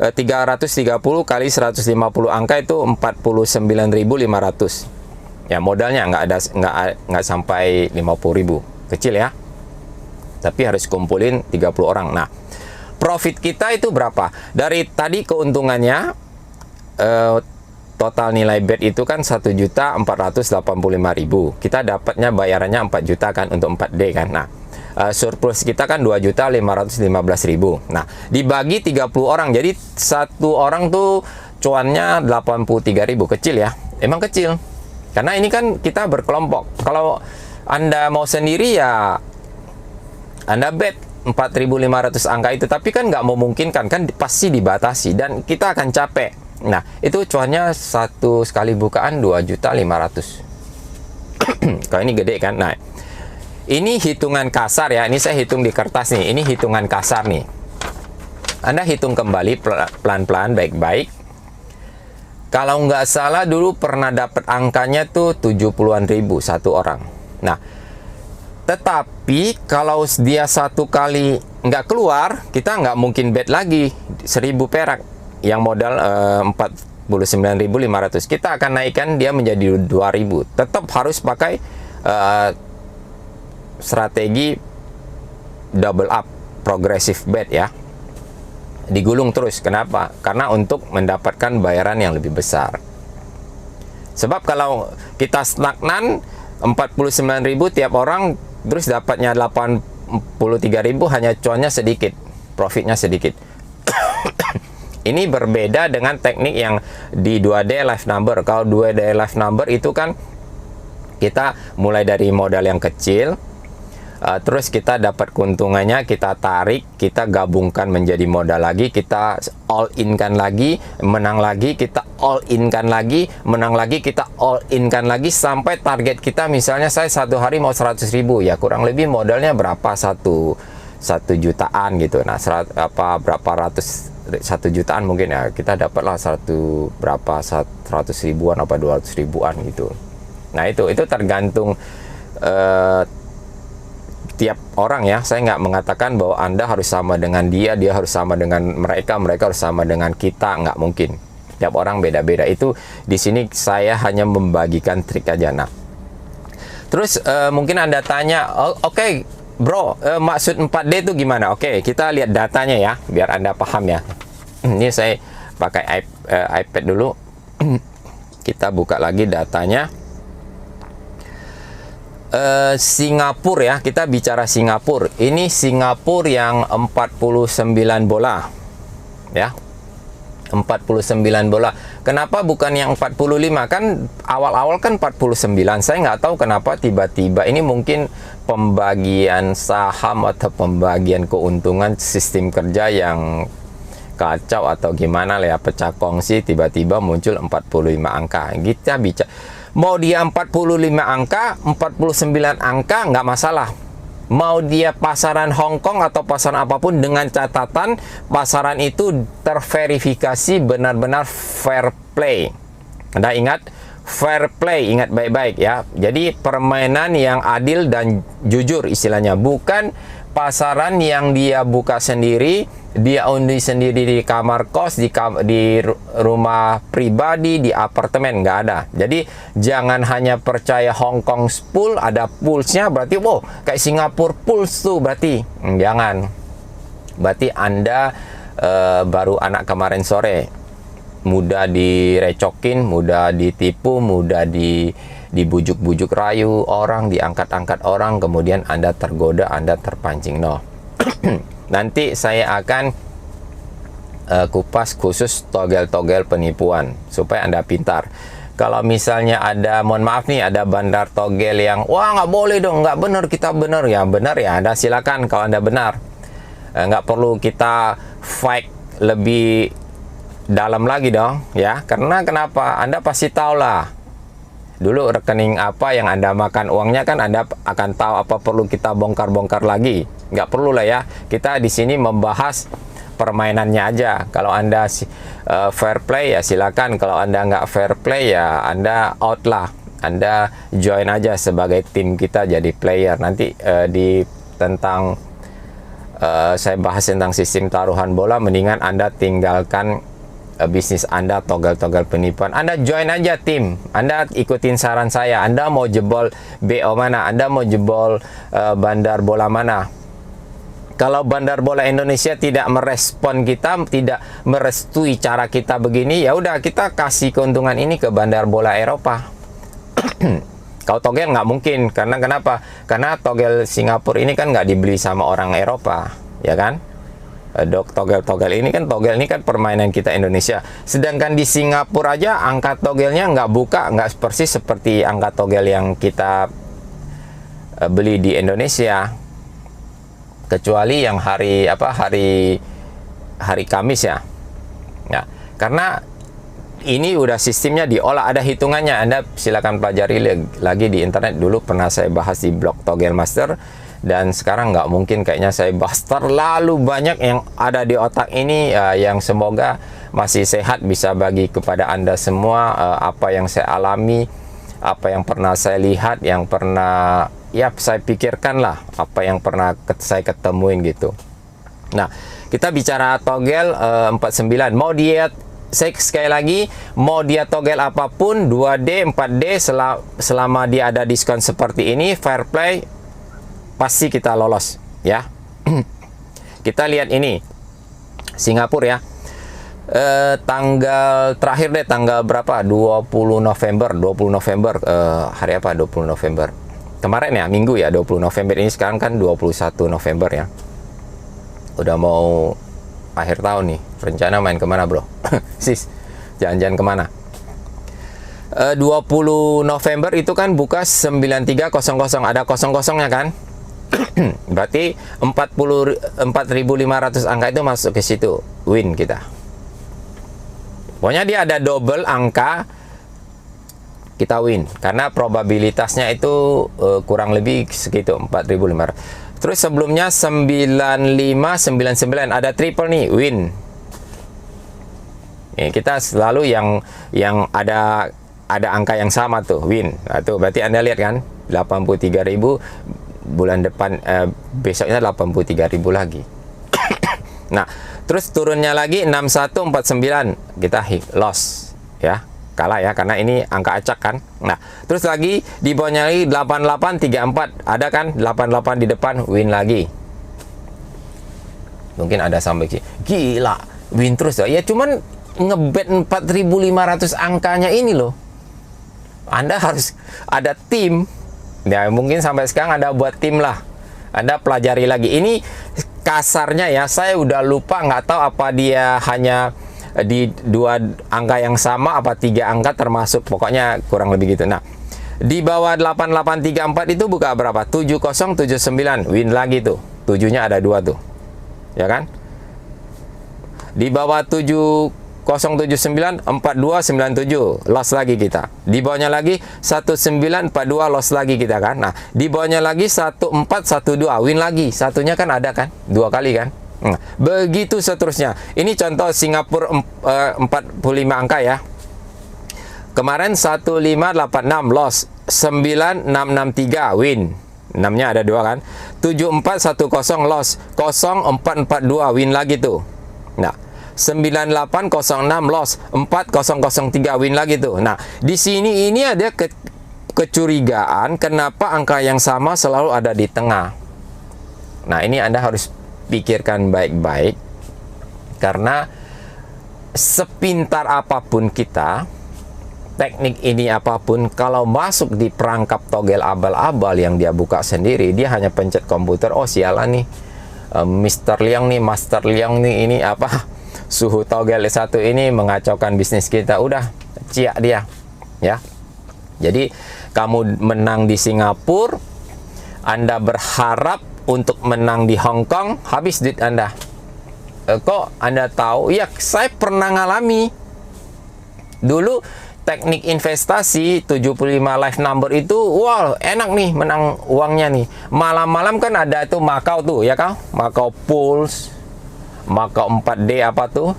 330 kali 150 angka itu 49.500. Ya, modalnya nggak sampai 50.000, kecil ya. Tapi harus kumpulin 30 orang. Nah, profit kita itu berapa? Dari tadi keuntungannya total nilai bet itu kan 1.485.000. Kita dapatnya bayarannya 4 juta kan untuk 4D kan. Nah, surplus kita kan 2.515.000. Nah, dibagi 30 orang. Jadi satu orang tuh cuannya 83.000. Kecil ya. Emang kecil. Karena ini kan kita berkelompok. Kalau Anda mau sendiri ya Anda bet 4.500 angka itu, tapi kan nggak memungkinkan kan, pasti dibatasi dan kita akan capek. Nah, itu cuannya satu sekali bukaan 2.500.000. Kalau ini gede kan. Nah, ini hitungan kasar ya. Ini saya hitung di kertas nih. Ini hitungan kasar nih. Anda hitung kembali pelan-pelan, baik-baik. Kalau nggak salah dulu pernah dapat angkanya tuh 70-an ribu satu orang. Nah, tetapi kalau dia satu kali nggak keluar, kita nggak mungkin bet lagi 1.000 perak yang modal 49.500. Kita akan naikkan dia menjadi 2.000. Tetap harus pakai strategi double up, progressive bet ya. Digulung terus. Kenapa? Karena untuk mendapatkan bayaran yang lebih besar. Sebab kalau kita stagnan 49.000 tiap orang, terus dapatnya 83.000, hanya cuannya sedikit, profitnya sedikit. Ini berbeda dengan teknik yang di 2D live number. Kalau 2D live number itu kan kita mulai dari modal yang kecil, terus kita dapat keuntungannya, kita tarik, kita gabungkan menjadi modal lagi, kita all in kan lagi, menang lagi, kita all in kan lagi, menang lagi, kita all in kan lagi, sampai target kita misalnya saya satu hari mau 100.000, ya kurang lebih modalnya berapa, 1 jutaan gitu. Nah, berapa ratus, 1 jutaan mungkin ya, kita dapatlah 100 ribuan apa 200 ribuan gitu. Nah, itu tergantung tiap orang ya. Saya nggak mengatakan bahwa Anda harus sama dengan dia harus sama dengan mereka harus sama dengan kita, nggak mungkin. Tiap orang beda-beda. Itu di sini saya hanya membagikan trik aja. Nah, terus mungkin Anda tanya, oke, bro, maksud 4D itu gimana? Oke, kita lihat datanya ya, biar Anda paham ya. Ini saya pakai iPad dulu. Kita buka lagi datanya. Singapura ya, kita bicara Singapura. Ini Singapura yang 49 bola ya, 49 bola. Kenapa bukan yang 45? Kan awal-awal kan 49. Saya nggak tahu kenapa tiba-tiba ini, mungkin pembagian saham atau pembagian keuntungan, sistem kerja yang kacau atau gimana lah ya, pecah kongsi, tiba-tiba muncul 45 angka. Kita bicara mau dia 45 angka, 49 angka nggak masalah. Mau dia pasaran Hong Kong atau pasaran apapun, dengan catatan pasaran itu terverifikasi benar-benar fair play. Anda ingat, fair play, ingat baik-baik ya. Jadi permainan yang adil dan jujur istilahnya, bukan pasaran yang dia buka sendiri, dia undi sendiri di kamar kos, di rumah pribadi, di apartemen, nggak ada. Jadi jangan hanya percaya Hong Kong pool, ada poolsnya berarti wow kayak Singapura pools tuh, berarti jangan. Berarti Anda baru anak kemarin sore, mudah direcokin, mudah ditipu, mudah dibujuk-bujuk rayu orang, diangkat-angkat orang, kemudian Anda tergoda, Anda terpancing. No. Nanti saya akan kupas khusus togel-togel penipuan supaya Anda pintar. Kalau misalnya ada, mohon maaf nih, ada bandar togel yang wah nggak boleh dong, nggak benar, kita benar ya, benar ya, Anda silakan kalau Anda benar. Nggak perlu kita fight lebih dalam lagi dong ya, karena kenapa? Anda pasti tahu lah dulu rekening apa yang Anda makan uangnya, kan Anda akan tahu, apa perlu kita bongkar-bongkar lagi? Nggak perlu lah ya. Kita di sini membahas permainannya aja. Kalau Anda fair play ya silakan, kalau Anda nggak fair play ya Anda out lah. Anda join aja sebagai tim kita jadi player. Nanti tentang saya bahas tentang sistem taruhan bola, mendingan Anda tinggalkan bisnis Anda, togel-togel penipuan. Anda join aja tim. Anda ikutin saran saya. Anda mau jebol BO mana? Anda mau jebol bandar bola mana? Kalau bandar bola Indonesia tidak merespon kita, tidak merestui cara kita begini, ya udah kita kasih keuntungan ini ke bandar bola Eropa. Kalau togel nggak mungkin, karena kenapa? Karena togel Singapura ini kan nggak dibeli sama orang Eropa, ya kan? Togel-togel ini kan, permainan kita Indonesia. Sedangkan di Singapura aja angka togelnya nggak buka, nggak persis seperti angka togel yang kita beli di Indonesia. Kecuali yang hari Kamis ya. Nah, karena ini udah sistemnya diolah, ada hitungannya. Anda silakan pelajari lagi di internet. Dulu pernah saya bahas di blog Togel Master, dan sekarang nggak mungkin kayaknya saya bahas terlalu banyak yang ada di otak ini, yang semoga masih sehat, bisa bagi kepada Anda semua apa yang saya alami, apa yang pernah saya lihat, yang pernah saya pikirkan lah, apa yang pernah saya ketemuin gitu. Nah, kita bicara togel 49. Mau dia, saya sekali lagi, mau dia togel apapun, 2D, 4D, selama dia ada diskon seperti ini, fair play, pasti kita lolos ya. Kita lihat ini Singapura ya. Tanggal terakhir deh, tanggal berapa? 20 November. Hari apa? 20 November. Kemarin ya, minggu ya, 20 November ini. Sekarang kan 21 November ya. Udah mau akhir tahun nih. Rencana main kemana bro? Sis, jalan-jalan kemana? 20 November itu kan buka 9300, ada kosong-kosongnya kan? Berarti 4.500 angka itu masuk ke situ, win kita. Pokoknya dia ada double angka, kita win, karena probabilitasnya itu kurang lebih segitu, 4.500. Terus sebelumnya 9599 ada triple nih, win. Kita selalu yang ada angka yang sama tuh, win. Nah, tuh berarti Anda lihat kan, 83.000, bulan depan besoknya 83.000 lagi. Nah, terus turunnya lagi 6149, kita loss ya, kalah ya, karena ini angka acak kan. Nah, terus lagi di bawahnya lagi 8834, ada kan 88 di depan, win lagi. Mungkin ada sampai gila, win terus ya. Cuman ngebet 4.500 angkanya ini loh. Anda harus ada tim. Ya, mungkin sampai sekarang Anda buat tim lah. Anda pelajari lagi. Ini kasarnya ya, saya udah lupa, nggak tahu apa dia hanya di 2 angka yang sama, apa 3 angka termasuk, pokoknya kurang lebih gitu. Nah, di bawah 8834 itu buka berapa? 7079, win lagi tuh. 7-nya ada 2 tuh. Ya kan? Di bawah 7 079 4297 loss lagi kita. Di bawahnya lagi 1942 loss lagi kita kan. Nah, di bawahnya lagi 1412 win lagi. Satunya kan ada kan? 2 kali kan? Nah, begitu seterusnya. Ini contoh Singapura 45 angka ya. Kemarin 1586 loss, 9663 win. 6-nya ada 2 kan. 7410 loss, 0442 win lagi tuh. Nah, 9806 loss, 4003 win lagi tuh. Nah, di sini ini ada kecurigaan kenapa angka yang sama selalu ada di tengah. Nah, ini Anda harus pikirkan baik-baik, karena sepintar apapun kita, teknik ini apapun, kalau masuk di perangkap togel abal-abal yang dia buka sendiri, dia hanya pencet komputer, oh sialan nih, Mr. Liang nih, Master Liang nih, ini apa, suhu togel satu ini mengacaukan bisnis kita, udah ciak dia ya. Jadi kamu menang di Singapura, Anda berharap untuk menang di Hong Kong, habis duit Anda. Kok Anda tahu? Ya, saya pernah ngalami dulu. Teknik investasi 75 live number itu, wow, enak nih menang uangnya nih. Malam-malam kan ada tuh Macau tuh, ya kan? Macau Pulse, Macau 4D apa tuh?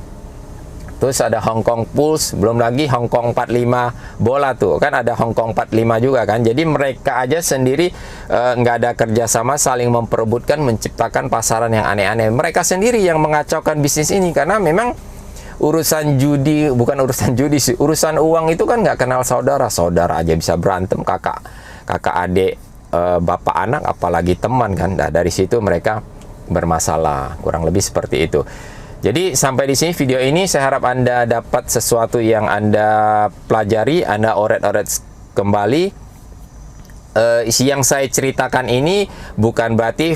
Terus ada Hong Kong Pulse, belum lagi Hong Kong 45 bola tuh. Kan ada Hong Kong 45 juga kan. Jadi mereka aja sendiri nggak ada kerjasama, saling memperebutkan, menciptakan pasaran yang aneh-aneh. Mereka sendiri yang mengacaukan bisnis ini, karena memang urusan judi, bukan urusan judi sih, urusan uang itu kan nggak kenal saudara. Saudara aja bisa berantem, kakak adik, bapak anak, apalagi teman kan. Nah, dari situ mereka bermasalah, kurang lebih seperti itu. Jadi sampai di sini video ini, saya harap Anda dapat sesuatu yang Anda pelajari, Anda oret-oret kembali. Yang saya ceritakan ini bukan berarti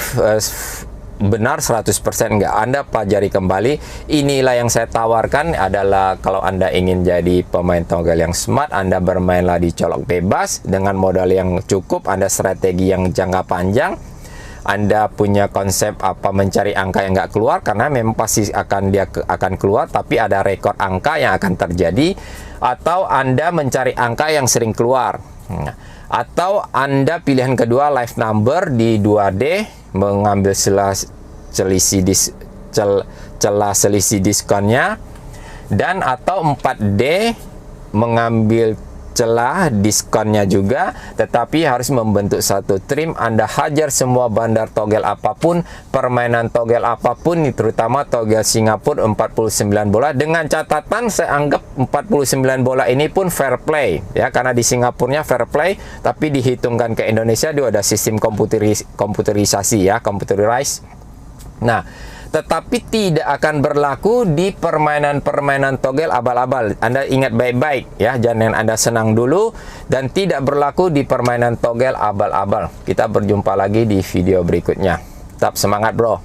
benar 100%, enggak. Anda pelajari kembali. Inilah yang saya tawarkan adalah kalau Anda ingin jadi pemain togel yang smart, Anda bermainlah di colok bebas dengan modal yang cukup, Anda strategi yang jangka panjang, Anda punya konsep apa mencari angka yang nggak keluar, karena memang pasti akan keluar, tapi ada rekor angka yang akan terjadi. Atau Anda mencari angka yang sering keluar. Atau Anda pilihan kedua live number di 2D, mengambil celah selisih diskonnya, dan atau 4D mengambil celah diskonnya juga, tetapi harus membentuk satu trim. Anda hajar semua bandar togel apapun, permainan togel apapun, terutama togel Singapura 49 bola, dengan catatan saya anggap 49 bola ini pun fair play ya, karena di Singapurnya fair play, tapi dihitungkan ke Indonesia dia ada sistem komputerisasi ya, computerized. Nah, tetapi tidak akan berlaku di permainan-permainan togel abal-abal. Anda ingat baik-baik ya, jangan Anda senang dulu, dan tidak berlaku di permainan togel abal-abal. Kita berjumpa lagi di video berikutnya. Tetap semangat bro.